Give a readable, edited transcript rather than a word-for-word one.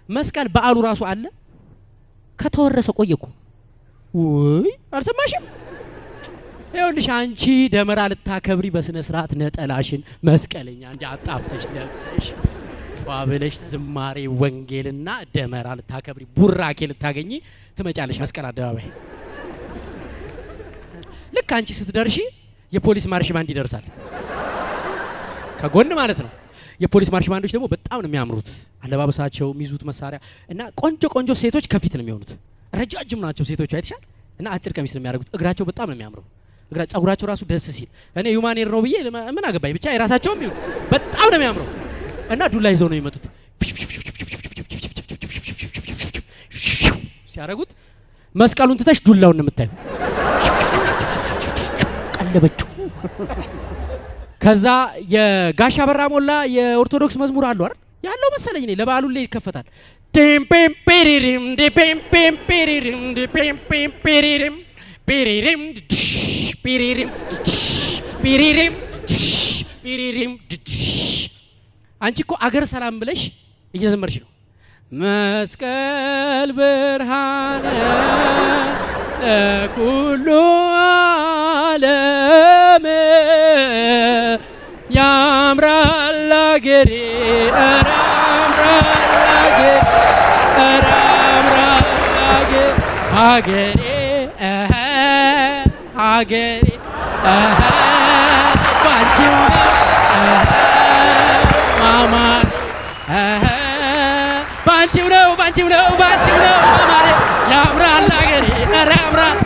መስቀል በዓሉ ራሱ አለ ከተወረሰ ቆየኩ ወይ አልሰማሽም ይኸውልሽ አንቺ ደመራ ልታከብሪ በስነ ስርዓት ነጠላሽን መስቀለኛ እንደ አጣፍተሽ ለብሰሽ ባበለሽ ዝማሬ ወንጌልና ደመራ ልታከብሪ ቡራኬ ልታገኚ ትመጫለሽ መስቀል አደባባይ ልክ አንቺ ስትደርሺ የፖሊስ ማርሽ ባንድ ይደርሳል ከጎን ማለት ነው የፖሊስ ማርሽ ባንዶች ደግሞ በጣም ነው የሚያምሩት አለባበሳቸው ሚዙት መሳሪያ እና ቆንጆ ሴቶች ከፊት ነው የሚሆኑት ረጃጅም ናቸው ሴቶች አይተሻል እና አጭር ቀሚስ ነው የሚያደርጉት እግራቸው በጣም ነው የሚያምረው ጸጉራቸው ራሱ ደስ ሲል እኔ ዩማኔር ነው ብዬ ምን አገባኝ ብቻ የራሳቸውም ይሁን በጣም ነው የሚያምረው እና ዱላ ይዘው ነው የሚመጡት ሲያረጉት መስቀሉን ትተሽ ዱላውን ነው የምታዩ ቀለበችው ከዛ የጋሻ በራ ሞላ የኦርቶዶክስ መዝሙር አለው አይደል ያለው መሰለኝ እኔ ለበዓሉ ላይ ይከፈታል ቴምፔም ፔሪሪም ዴፔምፔም ፔሪሪም ዴፔምፔም ፔሪሪም ፔሪሪም ፔሪሪም ፔሪሪም ፔሪሪም አንቺ እኮ አገር ሰላም ብለሽ እየዘመርሽ ነው መስቀል ብርሃነ ለኩሉ ዓለም ያምራል አገሬ አገሬ አገሬ ባንቺው ማማ ባንቺው ነው ማማሬ ያምራል አገሬ ያምራል